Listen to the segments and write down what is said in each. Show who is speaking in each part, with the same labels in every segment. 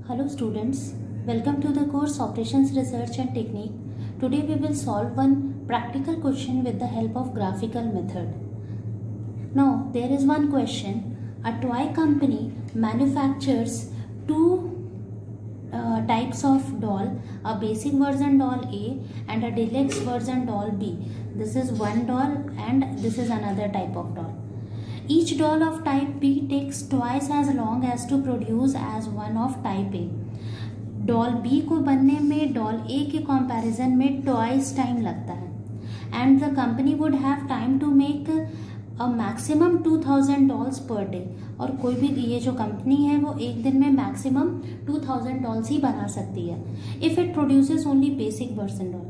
Speaker 1: Hello students, welcome to the course Operations Research and Technique. Today we will solve one practical question with the help of graphical method. Now there is one question. A toy company manufactures two types of doll, a basic version doll A and a deluxe version doll B. This is one doll and this is another type of doll. Each doll of type B takes twice as long as to produce as one of type A. Doll B को बनने में doll A के comparison में twice time लगता है and the company would have time to make a maximum 2000 dolls per day. और कोई भी ये जो कंपनी है वो एक दिन में मैक्सिमम 2000 डॉल्स ही बना सकती है if it produces only basic version doll.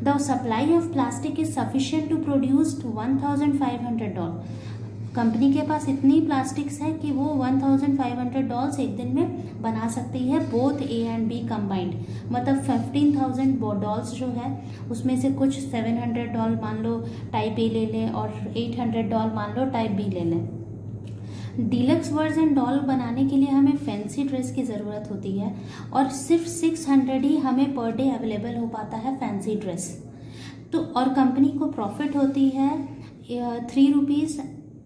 Speaker 1: The supply of plastic is sufficient to produce 1500 doll. Company के पास इतनी प्लास्टिक्स है कि वो 1500 डॉल्स एक दिन में बना सकती है both A and B combined. मतलब 15,000 डॉल्स जो है उसमें से कुछ 700 डॉल मान लो टाइप ए ले लें और 800 डॉल मान लो टाइप बी ले लें. डीलक्स वर्जन डॉल बनाने के लिए हमें फैंसी ड्रेस की ज़रूरत होती है और सिर्फ 600 ही हमें पर डे अवेलेबल हो पाता है फैंसी ड्रेस. तो और कंपनी को प्रॉफिट होती है 3 rupees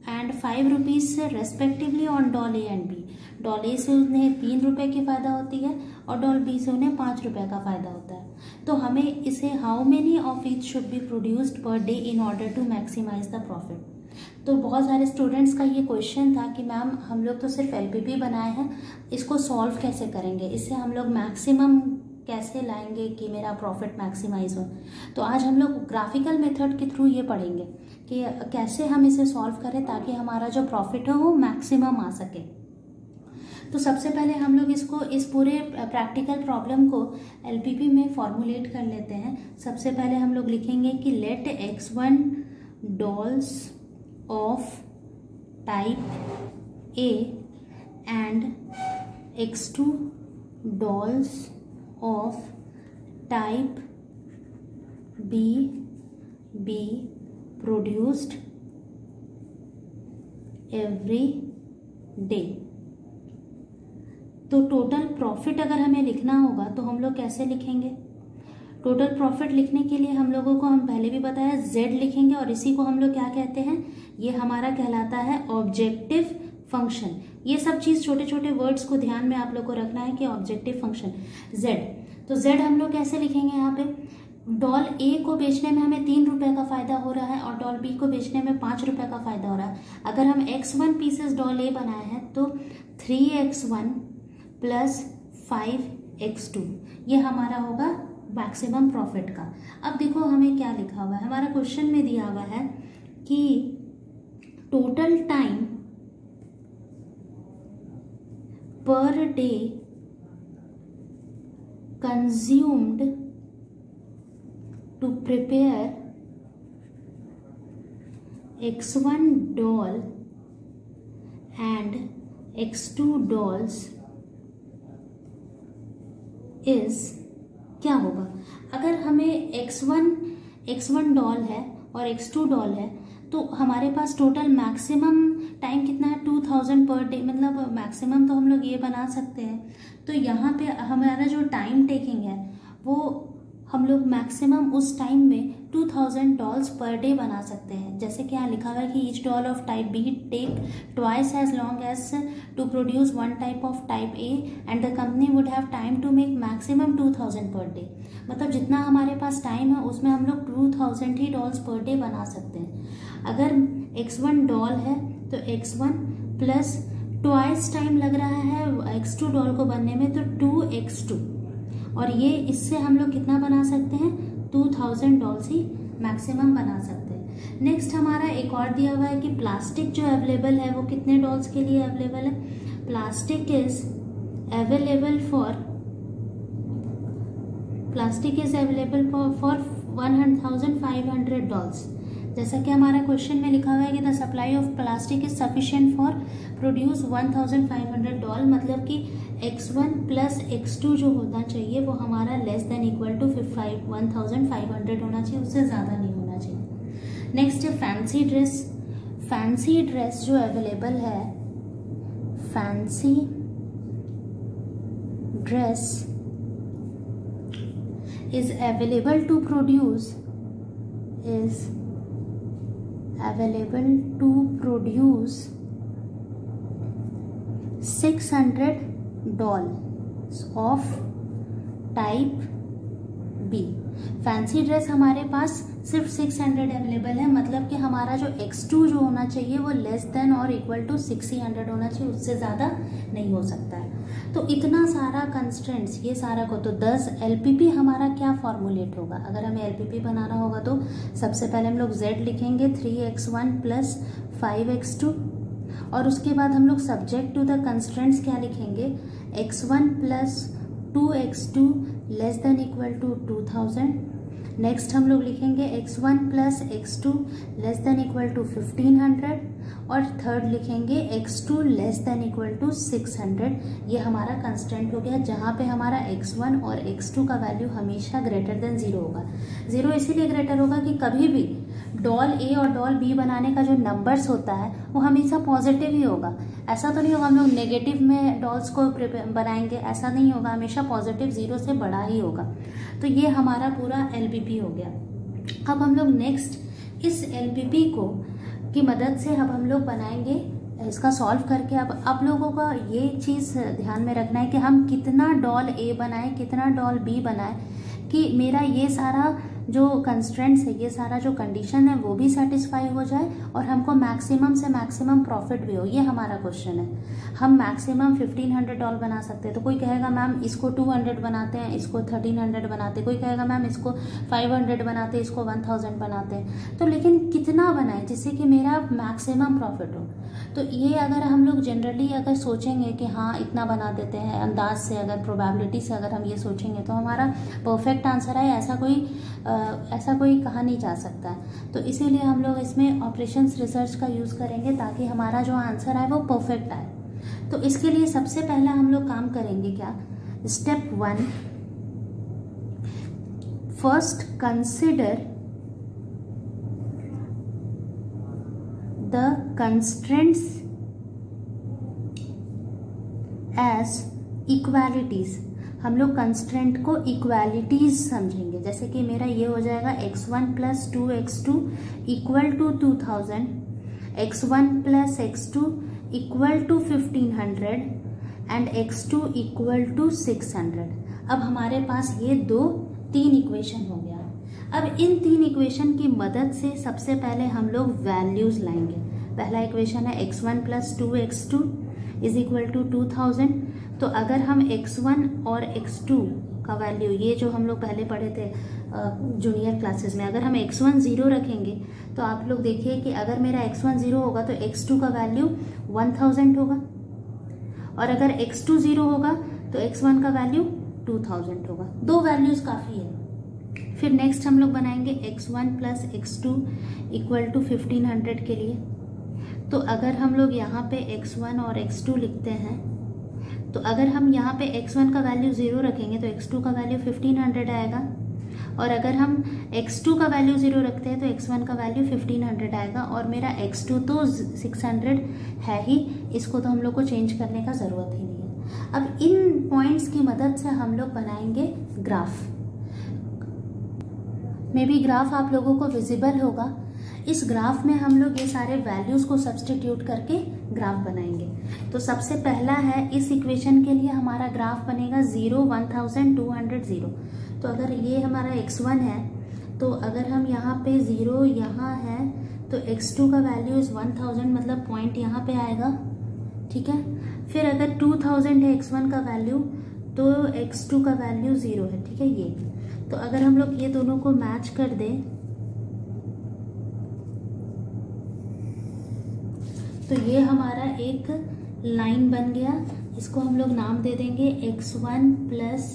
Speaker 1: and 5 rupees respectively on doll A and B. Doll A से उन्हें 3 रुपये की फ़ायदा होती है और डॉल बी से उन्हें 5 रुपये का फ़ायदा होता है. तो हमें इसे how many of each should be produced per day in order to maximise the profit. तो बहुत सारे स्टूडेंट्स का ये क्वेश्चन था कि मैम हम लोग तो सिर्फ एलपीपी बनाए हैं, इसको सॉल्व कैसे करेंगे, इससे हम लोग मैक्सिमम कैसे लाएंगे कि मेरा प्रॉफिट मैक्सिमाइज हो. तो आज हम लोग ग्राफिकल मेथड के थ्रू ये पढ़ेंगे कि कैसे हम इसे सॉल्व करें ताकि हमारा जो प्रॉफिट हो वो मैक्सिमम आ सके. तो सबसे पहले हम लोग इसको इस पूरे प्रैक्टिकल प्रॉब्लम को एलपीपी में फॉर्मुलेट कर लेते हैं. सबसे पहले हम लोग लिखेंगे कि let x1 dolls of type A and x2 dolls of type B be produced every day. तो टोटल प्रॉफिट अगर हमें लिखना होगा तो हम लोग कैसे लिखेंगे. टोटल प्रॉफिट लिखने के लिए हम लोगों को हम पहले भी बताया z लिखेंगे और इसी को हम लोग क्या कहते हैं, ये हमारा कहलाता है ऑब्जेक्टिव फंक्शन. ये सब चीज छोटे छोटे वर्ड्स को ध्यान में आप लोग को रखना है कि ऑब्जेक्टिव फंक्शन z. तो z हम लोग कैसे लिखेंगे, यहाँ पे डॉल ए को बेचने में हमें 3 रुपये का फायदा हो रहा है और डॉल बी को बेचने में 5 रुपये का फायदा हो रहा है. अगर हम x1 पीसेस डॉल ए बनाए हैं तो 3x1 प्लस 5x2 ये हमारा होगा मैक्सिमम प्रॉफिट का. अब देखो हमें क्या लिखा हुआ है, हमारा क्वेश्चन में दिया हुआ है कि total time per day consumed to prepare x1 doll and x2 dolls is क्या होगा. अगर हमें x1 डॉल है और x2 डॉल है तो हमारे पास टोटल मैक्सिमम टाइम कितना है 2000 पर डे. मतलब मैक्सिमम तो हम लोग ये बना सकते हैं. तो यहाँ पे हमारा जो टाइम टेकिंग है वो हम लोग मैक्सिमम उस टाइम में 2000 डॉल्स पर डे बना सकते हैं. जैसे कि यहाँ लिखा हुआ है कि each doll of type B take twice as long as to produce one type of type A and the company would have time to make maximum 2000 per day. मतलब जितना हमारे पास टाइम है उसमें हम लोग 2000 ही डॉल्स पर डे बना सकते हैं. अगर x1 डॉल है तो x1 प्लस ट्वाइस टाइम लग रहा है x2 डॉल को बनने में तो 2x2 और ये इससे हम लोग कितना बना सकते हैं 2000 डॉल्स ही मैक्सिमम बना सकते हैं. नेक्स्ट हमारा एक और दिया हुआ है कि प्लास्टिक जो अवेलेबल है वो कितने डॉल्स के लिए अवेलेबल है. Plastic is available for 1500 dolls. जैसा कि हमारा क्वेश्चन में लिखा हुआ है कि the supply of plastic is sufficient for produce 1500 doll. मतलब कि x1 प्लस x2 जो होना चाहिए वो हमारा लेस देन इक्वल टू 1500 होना चाहिए, उससे ज़्यादा नहीं होना चाहिए. नेक्स्ट है फैंसी ड्रेस. फैंसी ड्रेस जो अवेलेबल है, fancy dress is available to produce 600 dolls of type B. फैंसी ड्रेस हमारे पास सिर्फ 600 अवेलेबल है, मतलब कि हमारा जो x2 जो होना चाहिए वो लेस देन और इक्वल टू 600 होना चाहिए, उससे ज़्यादा नहीं हो सकता है। तो इतना सारा कंस्ट्रेंट्स, ये सारा को, तो 10 LPP हमारा क्या फॉर्मुलेट होगा? अगर हमें LPP बनाना होगा तो सबसे पहले हम लोग z लिखेंगे 3x1 प्लस 5x2, और उसके बाद हम लोग सब्जेक्ट टू द कंस्ट्रेंट्स क्या लिखेंगे? x1 plus 2x2 less than equal to 2000। Next हम लोग लिखेंगे x1 plus x2 less than equal to 1500, और थर्ड लिखेंगे x2 less than equal to 600। ये हमारा कंस्टेंट हो गया, जहाँ पे हमारा x1 और x2 का वैल्यू हमेशा ग्रेटर देन 0 होगा। 0 इसीलिए ग्रेटर होगा कि कभी भी डॉल ए और डॉल बी बनाने का जो नंबर्स होता है वो हमेशा पॉजिटिव ही होगा। ऐसा तो नहीं होगा हम लोग नेगेटिव में डॉल्स को बनाएंगे, ऐसा नहीं होगा, हमेशा पॉजिटिव 0 से बड़ा ही होगा। तो ये हमारा पूरा LPP हो गया। अब हम लोग नेक्स्ट इस LPP को की मदद से अब हम लोग बनाएंगे, इसका सॉल्व करके अब आप लोगों का ये चीज़ ध्यान में रखना है कि हम कितना डॉल ए बनाएं, कितना डॉल बी बनाएं, कि मेरा ये सारा जो कंस्ट्रेंट्स है, ये सारा जो कंडीशन है वो भी सेटिस्फाई हो जाए और हमको मैक्सिमम से मैक्सिमम प्रॉफिट भी हो। ये हमारा क्वेश्चन है। हम मैक्सिमम 1500 डॉल बना सकते हैं, तो कोई कहेगा मैम इसको 200 बनाते हैं, इसको 1300 बनाते हैं, कोई कहेगा मैम इसको 500 बनाते हैं, इसको 1000 बनाते हैं। तो लेकिन कितना बनाए जिससे कि मेरा मैक्सिमम प्रॉफिट हो? तो ये अगर हम लोग जनरली अगर सोचेंगे कि हाँ इतना बना देते हैं, अंदाज से, अगर प्रोबेबिलिटी से अगर हम ये सोचेंगे तो हमारा परफेक्ट आंसर है, ऐसा कोई कहा नहीं जा सकता है। तो इसीलिए हम लोग इसमें ऑपरेशंस रिसर्च का यूज़ करेंगे ताकि हमारा जो आंसर है वो परफेक्ट आए। तो इसके लिए सबसे पहला हम लोग काम करेंगे क्या? Step 1, first consider the constraints as equalities. हम लोग कंस्ट्रेंट को इक्वालिटीज समझेंगे। जैसे कि मेरा ये हो जाएगा x1 plus 2x2 equal to 2000, x1 plus x2 equal to 1500 and x2 equal to 600। अब हमारे पास ये 3 इक्वेशन हो गया। अब इन 3 इक्वेशन की मदद से सबसे पहले हम लोग वैल्यूज लाएंगे। पहला इक्वेशन है x1 plus 2x2 is equal to 2000। तो अगर हम x1 और x2 का वैल्यू, ये जो हम लोग पहले पढ़े थे जूनियर क्लासेस में, अगर हम x1 0 रखेंगे तो आप लोग देखिए कि अगर मेरा x1 0 होगा तो x2 का वैल्यू 1000 होगा, और अगर x2 0 होगा तो x1 का वैल्यू 2000 होगा। 2 वैल्यूज काफ़ी है। फिर नेक्स्ट हम लोग बनाएंगे x1 plus x2 equal to 1500 के लिए। तो अगर हम लोग यहाँ पे x1 और x2 लिखते हैं, तो अगर हम यहाँ पे x1 का वैल्यू 0 रखेंगे तो x2 का वैल्यू 1500 आएगा, और अगर हम x2 का वैल्यू 0 रखते हैं तो x1 का वैल्यू 1500 आएगा, और मेरा x2 तो 600 है ही, इसको तो हम लोग को चेंज करने का ज़रूरत ही नहीं है। अब इन पॉइंट्स की मदद से हम लोग बनाएंगे ग्राफ। मे बी ग्राफ आप लोगों को विजिबल होगा। इस ग्राफ में हम लोग ये सारे वैल्यूज को सब्स्टिट्यूट करके ग्राफ बनाएंगे। तो सबसे पहला है, इस इक्वेशन के लिए हमारा ग्राफ बनेगा 0 1000 200 0। तो अगर ये हमारा x1 है, तो अगर हम यहाँ पे 0 यहाँ है तो x2 का वैल्यू इज 1000, मतलब पॉइंट यहाँ पे आएगा, ठीक है। फिर अगर 2000 है x1 का वैल्यू तो x2 का वैल्यू 0 है, ठीक है। ये तो अगर हम लोग ये दोनों को मैच कर दें तो ये हमारा एक लाइन बन गया। इसको हम लोग नाम दे देंगे x1 plus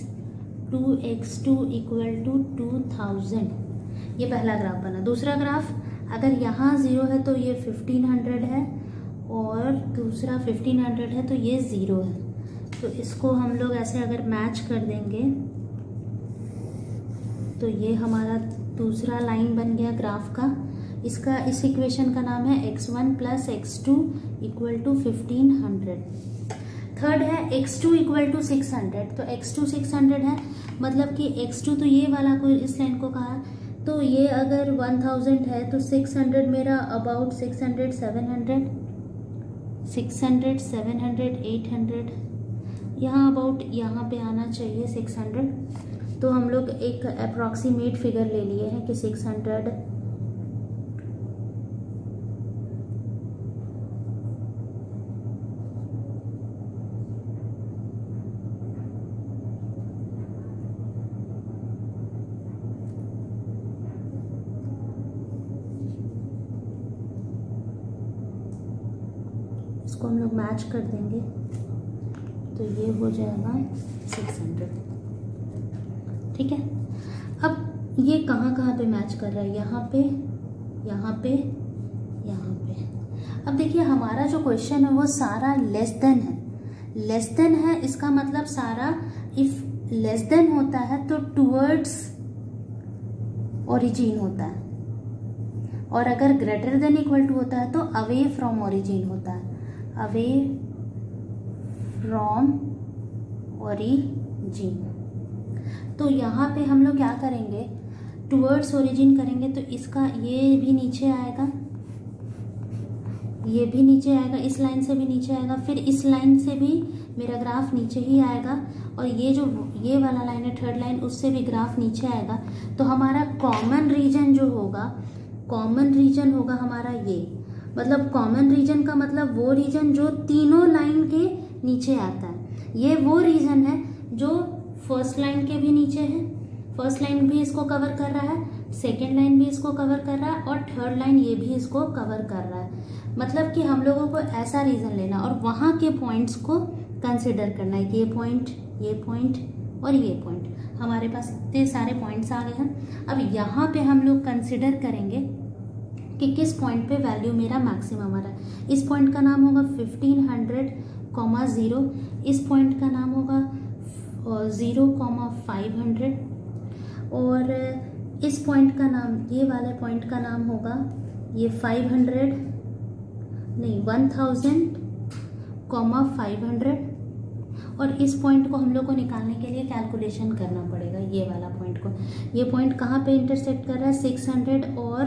Speaker 1: 2x2 equal to 2000। ये पहला ग्राफ बना। दूसरा ग्राफ, अगर यहाँ 0 है तो ये 1500 है, और दूसरा 1500 है तो ये 0 है। तो इसको हम लोग ऐसे अगर मैच कर देंगे तो ये हमारा दूसरा लाइन बन गया ग्राफ का। इस इक्वेशन का नाम है x1 plus x2 equal to 1500। Third है x2 इक्वल टू 600, तो x2 600 है, मतलब कि x2 तो ये वाला को इस लाइन को कहा, तो ये अगर 1000 है तो 600 मेरा अबाउट 600 700 800 यहाँ अबाउट यहाँ पे आना चाहिए 600। तो हम लोग एक अप्रॉक्सीमेट फिगर ले लिए हैं कि 600 इसको हम लोग मैच कर देंगे तो ये हो जाएगा 600। ठीक है, अब ये कहाँ कहाँ पे मैच कर रहा है, यहाँ पे, यहाँ पे, यहाँ पे। अब देखिए हमारा जो क्वेश्चन है वो सारा लेस देन है, लेस देन है, इसका मतलब सारा इफ लेस देन होता है तो टुवर्ड्स ओरिजिन होता है, और अगर ग्रेटर देन इक्वल टू होता है तो अवे फ्रॉम ओरिजिन होता है, अवे फ्रॉम ओरिजिन। तो यहाँ पे हम लोग क्या करेंगे, टुवर्ड्स ओरिजिन करेंगे तो इसका ये भी नीचे आएगा, ये भी नीचे आएगा, इस लाइन से भी नीचे आएगा, फिर इस लाइन से भी मेरा ग्राफ नीचे ही आएगा, और ये जो ये वाला लाइन है थर्ड लाइन, उससे भी ग्राफ नीचे आएगा। तो हमारा कॉमन रीजन जो होगा, कॉमन रीजन होगा हमारा ये, मतलब कॉमन रीजन का मतलब वो रीजन जो तीनों लाइन के नीचे आता है। ये वो रीजन है जो फर्स्ट लाइन के भी नीचे है, फर्स्ट लाइन भी इसको कवर कर रहा है, सेकेंड लाइन भी इसको कवर कर रहा है, और थर्ड लाइन ये भी इसको कवर कर रहा है। मतलब कि हम लोगों को ऐसा रीजन लेना और वहाँ के पॉइंट्स को कंसिडर करना है कि ये पॉइंट और ये पॉइंट, हमारे पास इतने सारे पॉइंट्स आ गए हैं। अब यहाँ पे हम लोग कंसिडर करेंगे कि किस पॉइंट पे वैल्यू मेरा मैक्सिमम आ रहा है। इस पॉइंट का नाम होगा 1500,0, इस पॉइंट का नाम होगा 0,500, और इस पॉइंट का नाम, ये वाले पॉइंट का नाम होगा ये 1000,500, और इस पॉइंट को हम लोग को निकालने के लिए कैलकुलेशन करना पड़ेगा। ये वाला पॉइंट को, ये पॉइंट कहाँ पे इंटरसेक्ट कर रहा है, 600 और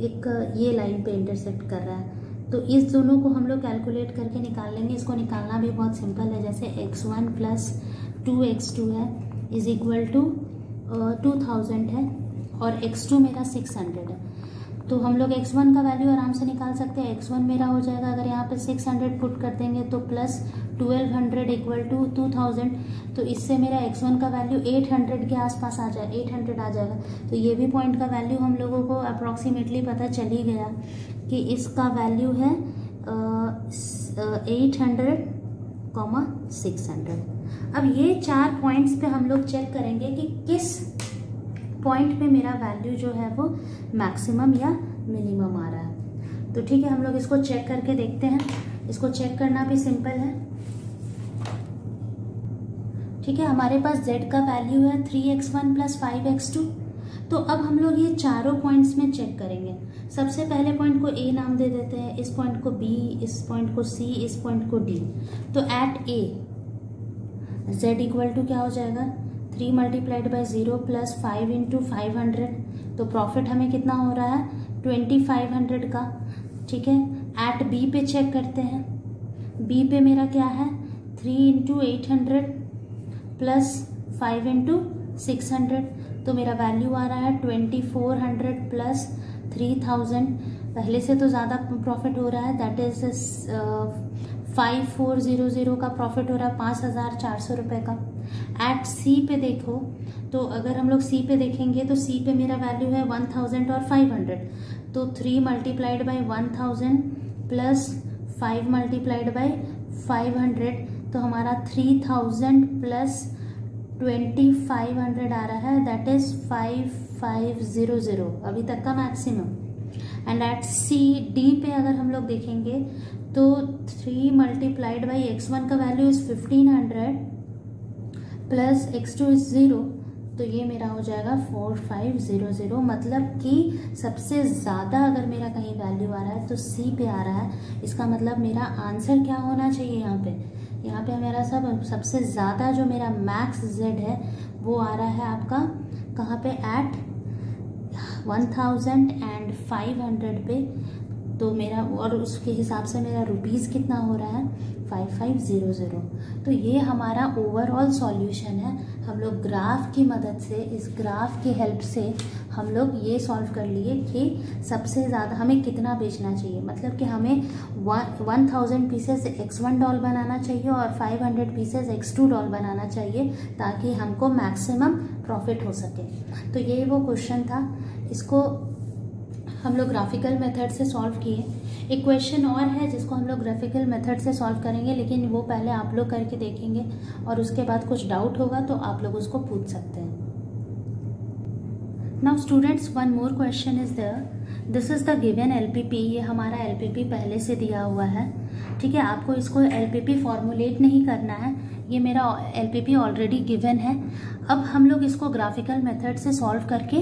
Speaker 1: एक ये लाइन पे इंटरसेक्ट कर रहा है। तो इस दोनों को हम लोग कैलकुलेट करके निकाल लेंगे। इसको निकालना भी बहुत सिंपल है, जैसे x1 + 2x2 है इज इक्वल टू 2000 है, और x2 मेरा 600 है। तो हम लोग x1 का वैल्यू आराम से निकाल सकते हैं। x1 मेरा हो जाएगा, अगर यहाँ पे 600 पुट कर देंगे तो प्लस 1200 इक्वल टू 2000, तो इससे मेरा x1 का वैल्यू 800 के आसपास आ जाए, 800 आ जाएगा। तो ये भी पॉइंट का वैल्यू हम लोगों को अप्रॉक्सीमेटली पता चल ही गया कि इसका वैल्यू है 800,600। अब ये 4 पॉइंट्स पे हम लोग चेक करेंगे कि किस पॉइंट पे मेरा वैल्यू जो है वो मैक्सिमम या मिनिमम आ रहा है। तो ठीक है, हम लोग इसको चेक करके देखते हैं। इसको चेक करना भी सिंपल है। ठीक है, हमारे पास z का वैल्यू है 3x1 + 5x2। तो अब हम लोग ये चारों पॉइंट्स में चेक करेंगे। सबसे पहले पॉइंट को a नाम दे देते हैं, इस पॉइंट को b, इस पॉइंट को c, इस पॉइंट को d। तो at a z equal to क्या हो जाएगा, 3 × 0 + 5 × 500। तो प्रॉफिट हमें कितना हो रहा है, 2500 का। ठीक है, एट बी पे चेक करते हैं। बी पे मेरा क्या है, 3 × 800 + 5 × 600। तो मेरा वैल्यू आ रहा है 2400 + 3000। पहले से तो ज़्यादा प्रॉफिट हो रहा है, दैट इज 5400 का प्रॉफिट हो रहा है, 5400 रुपये का। एट सी पे देखो, तो अगर हम लोग सी पे देखेंगे तो सी पे मेरा वैल्यू है 1000 और 500। तो 3 × 1000 + 5 × 500, तो हमारा 3000 + 2500 आ रहा है, दैट इज 5500 अभी तक का maximum. And at C D पे अगर हम लोग देखेंगे तो 3 × x1 का वैल्यू इज 1500 + x2 इज 0, तो ये मेरा हो जाएगा 4500। मतलब कि सबसे ज़्यादा अगर मेरा कहीं वैल्यू आ रहा है तो सी पे आ रहा है। इसका मतलब मेरा आंसर क्या होना चाहिए यहाँ पे, यहाँ पे मेरा सबसे ज़्यादा जो मेरा मैक्स z है वो आ रहा है आपका कहाँ पे, एट 1500 पे। तो मेरा, और उसके हिसाब से मेरा रुपीज़ कितना हो रहा है, 5500। तो ये हमारा ओवरऑल सॉल्यूशन है। हम लोग ग्राफ की मदद से, इस ग्राफ की हेल्प से हम लोग ये सॉल्व कर लिए कि सबसे ज़्यादा हमें कितना बेचना चाहिए। मतलब कि हमें 1000 पीसेस x1 डॉल बनाना चाहिए और 500 पीसेस x2 डॉल बनाना चाहिए ताकि हमको मैक्सिमम प्रॉफिट हो सके। तो ये वो क्वेश्चन था, इसको हम लोग ग्राफिकल मेथड से सॉल्व किए। एक क्वेश्चन और है जिसको हम लोग ग्राफिकल मेथड से सॉल्व करेंगे, लेकिन वो पहले आप लोग करके देखेंगे और उसके बाद कुछ डाउट होगा तो आप लोग उसको पूछ सकते हैं। Now students, one more question is there. This is the given LPP। ये हमारा LPP पहले से दिया हुआ है, ठीक है। आपको इसको LPP फॉर्मुलेट नहीं करना है, ये मेरा LPP ऑलरेडी गिवन है। अब हम लोग इसको ग्राफिकल मेथड से सॉल्व करके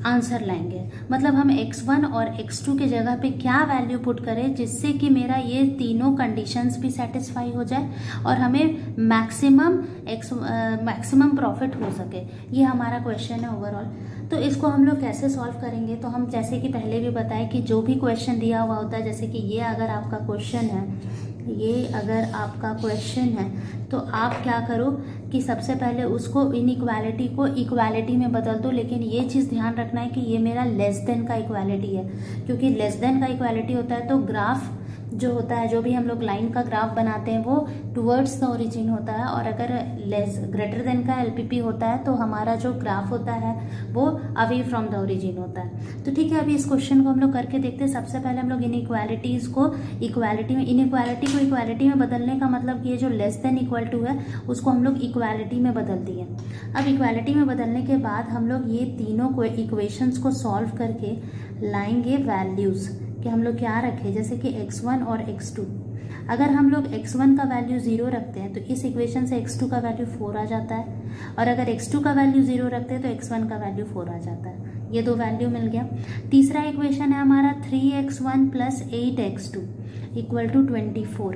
Speaker 1: आंसर लाएंगे। मतलब हम x1 और x2 के जगह पे क्या वैल्यू पुट करें जिससे कि मेरा ये तीनों कंडीशंस भी सेटिस्फाई हो जाए और हमें मैक्सिमम प्रॉफिट हो सके। ये हमारा क्वेश्चन है ओवरऑल। तो इसको हम लोग कैसे सॉल्व करेंगे, तो हम जैसे कि पहले भी बताए कि जो भी क्वेश्चन दिया हुआ होता है, जैसे कि ये अगर आपका क्वेश्चन है, तो आप क्या करो कि सबसे पहले उसको इनइक्वालिटी को इक्वालिटी में बदल दो। लेकिन ये चीज़ ध्यान रखना है कि ये मेरा लेस देन का इक्वालिटी है, क्योंकि लेस देन का इक्वालिटी होता है तो ग्राफ जो होता है, जो भी हम लोग लाइन का ग्राफ बनाते हैं वो टुवर्ड्स द ओरिजिन होता है, और अगर ग्रेटर देन का LPP होता है तो हमारा जो ग्राफ होता है वो अवे फ्रॉम द ओरिजिन होता है। तो ठीक है, अभी इस क्वेश्चन को हम लोग करके देखते हैं। सबसे पहले हम लोग इनइक्वालिटीज़ को इक्वालिटी में, इनइक्वालिटी को इक्वालिटी में बदलने का मतलब ये जो लेस देन इक्वल टू है उसको हम लोग इक्वालिटी में बदल दिए। अब इक्वालिटी में बदलने के बाद हम लोग ये तीनों को इक्वेशंस को सॉल्व करके लाएंगे वैल्यूज़ कि हम लोग क्या रखें। जैसे कि x1 और x2, अगर हम लोग x1 का वैल्यू 0 रखते हैं तो इस इक्वेशन से x2 का वैल्यू 4 आ जाता है, और अगर x2 का वैल्यू 0 रखते हैं तो x1 का वैल्यू 4 आ जाता है। ये दो वैल्यू मिल गया। तीसरा इक्वेशन है हमारा 3x1 plus 8x2 equal to 24।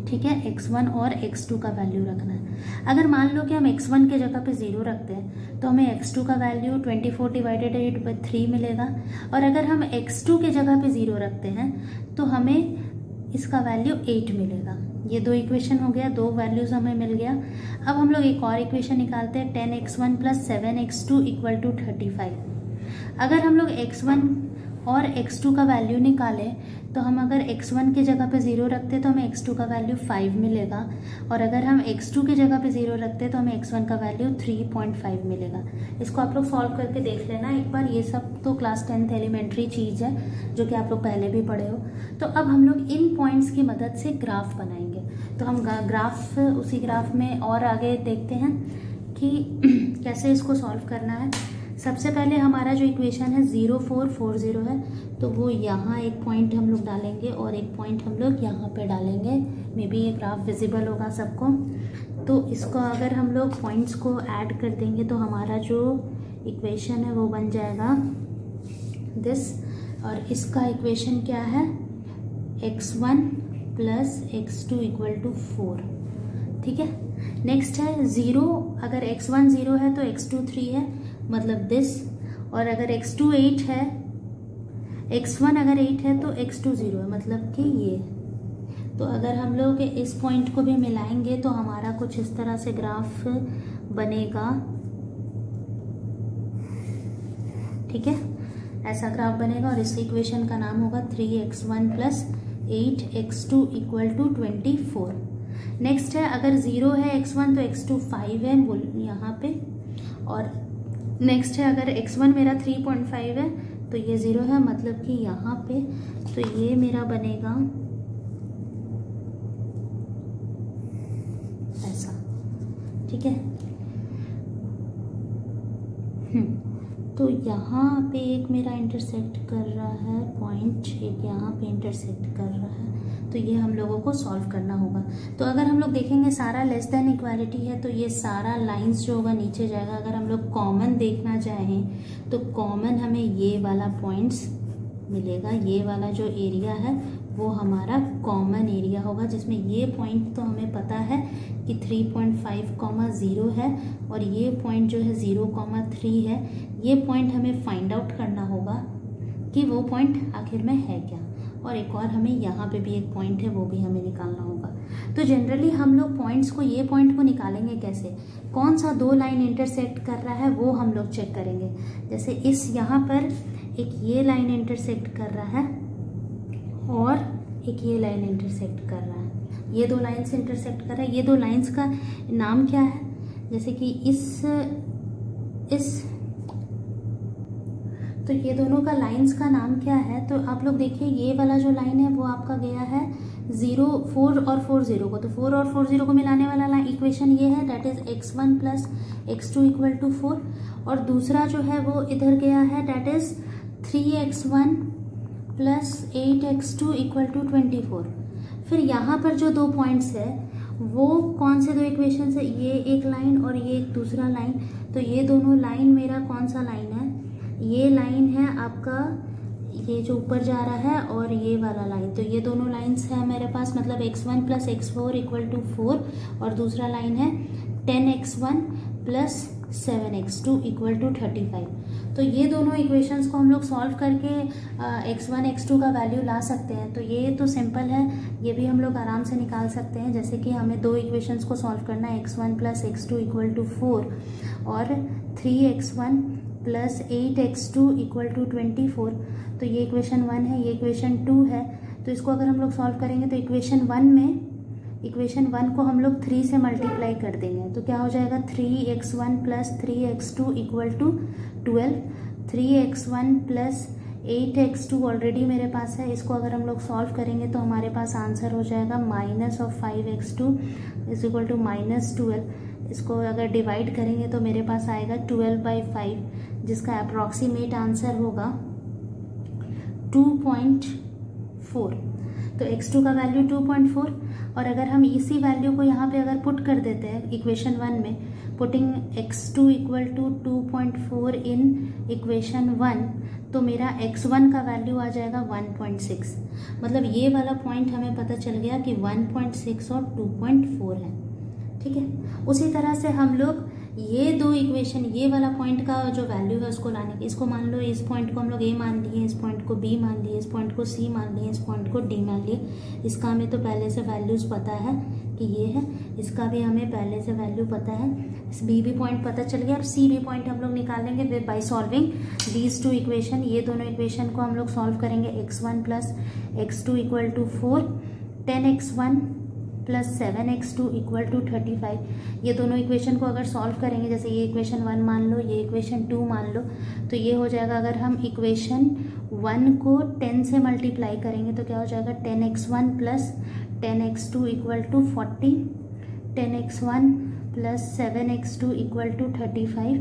Speaker 1: ठीक है, x1 और x2 का वैल्यू रखना है। अगर मान लो कि हम x1 के जगह पे 0 रखते हैं तो हमें x2 का वैल्यू 24 डिवाइडेड 8/3 मिलेगा, और अगर हम x2 के जगह पे 0 रखते हैं तो हमें इसका वैल्यू 8 मिलेगा। ये दो इक्वेशन हो गया, दो वैल्यूज हमें मिल गया। अब हम लोग एक और इक्वेशन निकालते हैं, 10x1 plus 7x2 equal to 35। अगर हम लोग x1 और x2 का वैल्यू निकालें तो हम अगर x1 की जगह पे 0 रखते तो हमें x2 का वैल्यू 5 मिलेगा, और अगर हम x2 की जगह पे 0 रखते तो हमें x1 का वैल्यू 3.5 मिलेगा। इसको आप लोग सॉल्व करके देख लेना एक बार। ये सब तो क्लास 10th एलिमेंट्री चीज़ है जो कि आप लोग पहले भी पढ़े हो। तो अब हम लोग इन पॉइंट्स की मदद से ग्राफ बनाएंगे। तो हम उसी ग्राफ में और आगे देखते हैं कि कैसे इसको सॉल्व करना है। सबसे पहले हमारा जो इक्वेशन है 0440 है, तो वो यहाँ एक पॉइंट हम लोग डालेंगे और एक पॉइंट हम लोग यहाँ पे डालेंगे। मे बी ये ग्राफ विजिबल होगा सबको। तो इसको अगर हम लोग पॉइंट्स को ऐड कर देंगे तो हमारा जो इक्वेशन है वो बन जाएगा दिस, और इसका इक्वेशन क्या है, x1 plus x2 equal to 4। ठीक है, नेक्स्ट है 0। अगर x1 0 है तो x2 3 है, मतलब दिस, और अगर x2 8 है, x1 अगर 8 है तो x2 0 है, मतलब कि ये। तो अगर हम लोग इस पॉइंट को भी मिलाएंगे तो हमारा कुछ इस तरह से ग्राफ बनेगा। ठीक है, ऐसा ग्राफ बनेगा, और इस इक्वेशन का नाम होगा 3x1 plus 8x2 equal to 24। Next है, अगर 0 है x1 तो x2 5 है यहाँ पे, और नेक्स्ट है अगर x1 मेरा 3.5 है तो ये 0 है, मतलब कि यहाँ पे। तो ये मेरा बनेगा ऐसा। ठीक है, तो यहाँ पे एक मेरा इंटरसेक्ट कर रहा है पॉइंट, एक यहाँ पे इंटरसेक्ट कर रहा है। तो ये हम लोगों को सॉल्व करना होगा। तो अगर हम लोग देखेंगे सारा लेस देन इक्वालिटी है तो ये सारा लाइंस जो होगा नीचे जाएगा। अगर हम लोग कॉमन देखना चाहें तो कॉमन हमें ये वाला पॉइंट्स मिलेगा, ये वाला जो एरिया है वो हमारा कॉमन एरिया होगा, जिसमें ये पॉइंट तो हमें पता है कि 3.5, 0 है और ये पॉइंट जो है 0, 3 है। ये पॉइंट हमें फाइंड आउट करना होगा कि वो पॉइंट आखिर में है क्या। और एक और हमें यहाँ पे भी एक पॉइंट है, वो भी हमें निकालना होगा। तो जनरली हम लोग पॉइंट्स को, ये पॉइंट को निकालेंगे कैसे, कौन सा दो लाइन इंटरसेक्ट कर रहा है वो हम लोग चेक करेंगे। जैसे इस यहाँ पर एक ये लाइन इंटरसेक्ट कर रहा है और एक ये लाइन इंटरसेक्ट कर रहा है, ये दो लाइन्स इंटरसेक्ट कर रहा है। ये दो लाइन्स का नाम क्या है, जैसे कि इस तो ये दोनों का लाइंस का नाम क्या है, तो आप लोग देखिए ये वाला जो लाइन है वो आपका गया है 0, 4 और 4 0 को, तो 4 और 4 0 को मिलाने वाला इक्वेशन ये है, that is x1 plus x2 equal to 4। और दूसरा जो है वो इधर गया है, that is 3x1 plus 8x2 equal to 24। फिर यहाँ पर जो दो पॉइंट्स है वो कौन से दो इक्वेशन है, ये एक लाइन और ये एक दूसरा लाइन। तो ये दोनों लाइन मेरा कौन सा लाइन है, ये लाइन है आपका, ये जो ऊपर जा रहा है, और ये वाला लाइन। तो ये दोनों लाइन्स है मेरे पास, मतलब x1 plus x4 equal to 4 और दूसरा लाइन है 10x1 plus 7x2 equal to 35। तो ये दोनों इक्वेशंस को हम लोग सॉल्व करके x1 x2 का वैल्यू ला सकते हैं। तो ये तो सिंपल है, ये भी हम लोग आराम से निकाल सकते हैं। जैसे कि हमें दो इक्वेशंस को सॉल्व करना है, x1 plus x2 equal to 4 और 3x1 plus 8x2 equal to 24। तो ये इक्वेशन 1 है, ये इक्वेशन 2 है। तो इसको अगर हम लोग सॉल्व करेंगे तो इक्वेशन 1 को हम लोग 3 से मल्टीप्लाई कर देंगे, तो क्या हो जाएगा 3x1 plus 3x2 equal to 12। 3x1 plus 8x2 already मेरे पास है, इसको अगर हम लोग सॉल्व करेंगे तो हमारे पास आंसर हो जाएगा minus of 5x2 is equal to minus 12। इसको अगर डिवाइड करेंगे तो मेरे पास आएगा 12/5, जिसका अप्रॉक्सीमेट आंसर होगा 2.4। तो x2 का वैल्यू 2.4। और अगर हम इसी वैल्यू को यहाँ पे अगर पुट कर देते हैं इक्वेशन 1 में, putting x2 equal to 2.4 in equation 1, तो मेरा x1 का वैल्यू आ जाएगा 1.6। मतलब ये वाला पॉइंट हमें पता चल गया कि 1.6 और 2.4 है। ठीक है, उसी तरह से हम लोग ये दो इक्वेशन, ये वाला पॉइंट का जो वैल्यू है उसको लाने के, इसको मान लो, इस पॉइंट को हम लोग a मान लिए, इस पॉइंट को b मान लिए, इस पॉइंट को c मान लिए, इस पॉइंट को d मान लिए। इसका हमें तो पहले से वैल्यूज पता है कि ये है, इसका भी हमें पहले से वैल्यू पता है, इस b भी पॉइंट पता चल गया। अब c भी पॉइंट हम लोग निकालेंगे by solving these two equation. ये दोनों इक्वेशन को हम लोग सॉल्व करेंगे, x1 plus x2 equal to 4, 10x1 plus 7x2 equal to 35। ये दोनों इक्वेशन को अगर सॉल्व करेंगे, जैसे ये इक्वेशन 1 मान लो, ये इक्वेशन 2 मान लो, तो ये हो जाएगा, अगर हम इक्वेशन 1 को 10 से मल्टीप्लाई करेंगे तो क्या हो जाएगा 10x1 plus 10x2 equal to 40, 10x1 plus 7x2 equal to 35।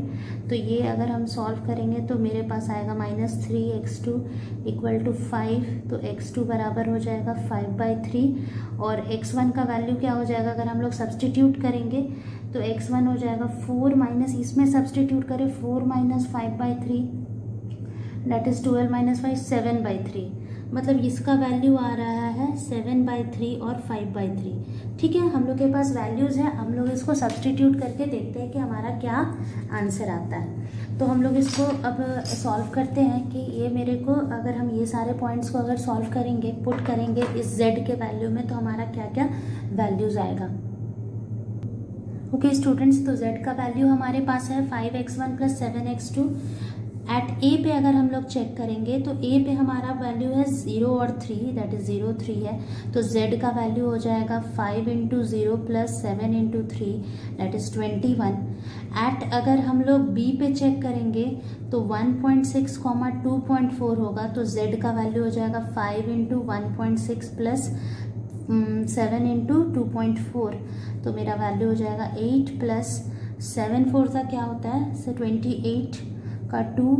Speaker 1: तो ये अगर हम सॉल्व करेंगे तो मेरे पास आएगा माइनस 3x2 इक्वल टू 5। तो x2 बराबर हो जाएगा 5/3 और x1 का वैल्यू क्या हो जाएगा, अगर हम लोग सब्सटीट्यूट करेंगे तो x1 हो जाएगा 4 माइनस, इसमें सब्सटीट्यूट करें 4 माइनस 5/3 दैट इज 12 माइनस 5, 7/3। मतलब इसका वैल्यू आ रहा है 7/3 और 5/3। ठीक है, हम लोग के पास वैल्यूज़ है, हम लोग इसको सब्सटीट्यूट करके देखते हैं कि हमारा क्या आंसर आता है। तो हम लोग इसको अब सॉल्व करते हैं कि ये मेरे को, अगर हम ये सारे पॉइंट्स को अगर सॉल्व करेंगे, पुट करेंगे इस z के वैल्यू में, तो हमारा क्या क्या वैल्यूज़ आएगा। ओके स्टूडेंट्स, तो z का वैल्यू हमारे पास है 5x1 प्लस 7x2। एट ए पे अगर हम लोग चेक करेंगे तो ए पे हमारा वैल्यू है 0 और 3, दैट इज 0 3 है, तो z का वैल्यू हो जाएगा 5 into 0 plus 7 into 3 that is 21। At अगर हम लोग बी पे चेक करेंगे तो 1.6, 2.4 होगा, तो z का वैल्यू हो जाएगा 5 इंटू 1.6 प्लस 7 इंटू 2.4, तो मेरा वैल्यू हो जाएगा 8 प्लस 7 4 का क्या होता है, से 28 का 2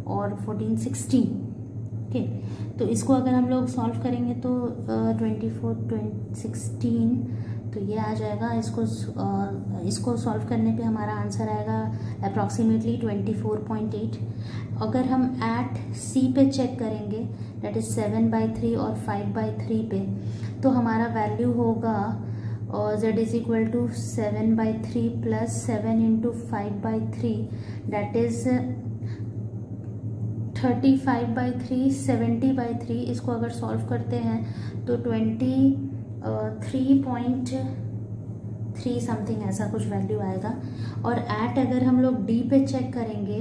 Speaker 1: और 14 16। ओके, तो इसको अगर हम लोग सॉल्व करेंगे तो 24 16, तो ये आ जाएगा। इसको सॉल्व करने पे हमारा आंसर आएगा अप्रॉक्सीमेटली 24.8। अगर हम एट सी पे चेक करेंगे दैट इज 7/3 और 5/3 पे, तो हमारा वैल्यू होगा z is equal to 7/3 plus 7 into 5/3 that is 35/3 70/3। इसको अगर सॉल्व करते हैं तो 23.3 समथिंग ऐसा कुछ वैल्यू आएगा। और एट अगर हम लोग डी पे चेक करेंगे,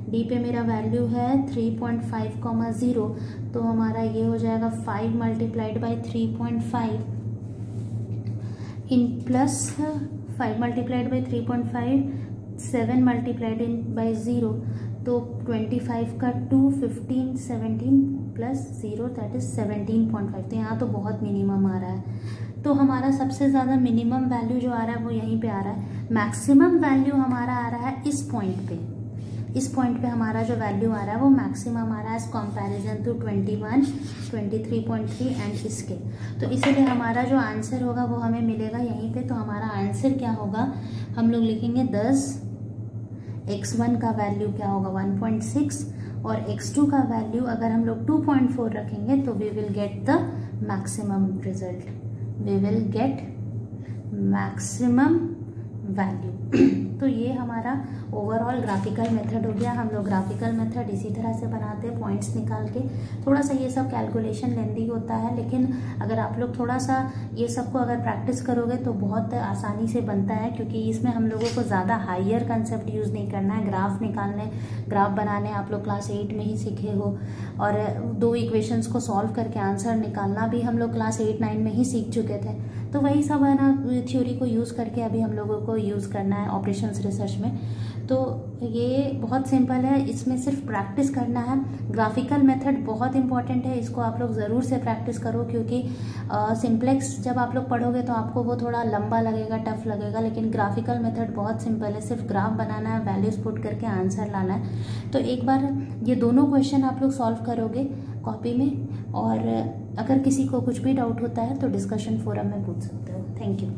Speaker 1: डी पे मेरा वैल्यू है 3.5,0, तो हमारा ये हो जाएगा 5 multiplied by 3.5 in plus 5 multiplied by 3.5 7 multiplied in by 0, तो 25 का 2 15 17 प्लस 0 दैट इज 17.5। तो यहाँ तो बहुत मिनिमम आ रहा है। तो हमारा सबसे ज़्यादा मिनिमम वैल्यू जो आ रहा है वो यहीं पे आ रहा है। मैक्सिमम वैल्यू हमारा आ रहा है इस पॉइंट पे। इस पॉइंट पे हमारा जो वैल्यू आ रहा है वो मैक्सिमम आ रहा है एज कंपैरिजन टू 21 23.3 एंड इसके। तो इसीलिए हमारा जो आंसर होगा वो हमें मिलेगा यहीं पे। तो हमारा आंसर क्या होगा, हम लोग लिखेंगे 10, x1 का वैल्यू क्या होगा 1.6 और x2 का वैल्यू अगर हम लोग 2.4 रखेंगे तो we will get the maximum result, we will get maximum value. तो ये हमारा ओवरऑल ग्राफिकल मेथड हो गया। हम लोग ग्राफिकल मेथड इसी तरह से बनाते हैं पॉइंट्स निकाल के। थोड़ा सा ये सब कैलकुलेशन लेंदी होता है, लेकिन अगर आप लोग थोड़ा सा ये सबको अगर प्रैक्टिस करोगे तो बहुत आसानी से बनता है, क्योंकि इसमें हम लोगों को ज़्यादा हायर कंसेप्ट यूज़ नहीं करना है। ग्राफ निकालने, ग्राफ बनाने आप लोग क्लास 8 में ही सीखे हो, और 2 इक्वेशंस को सॉल्व करके आंसर निकालना भी हम लोग क्लास 8-9 में ही सीख चुके थे। तो वही सब है ना, थ्योरी को यूज़ करके अभी हम लोगों को यूज़ करना है ऑपरेशंस रिसर्च में। तो ये बहुत सिंपल है, इसमें सिर्फ प्रैक्टिस करना है। ग्राफिकल मेथड बहुत इंपॉर्टेंट है, इसको आप लोग ज़रूर से प्रैक्टिस करो, क्योंकि सिंप्लेक्स जब आप लोग पढ़ोगे तो आपको वो थोड़ा लंबा लगेगा, टफ लगेगा, लेकिन ग्राफिकल मेथड बहुत सिंपल है। सिर्फ ग्राफ बनाना है, वैल्यूज पुट करके आंसर लाना है। तो एक बार ये दोनों क्वेश्चन आप लोग सॉल्व करोगे कॉपी में, और अगर किसी को कुछ भी डाउट होता है तो डिस्कशन फोरम में पूछ सकते हो। Thank you.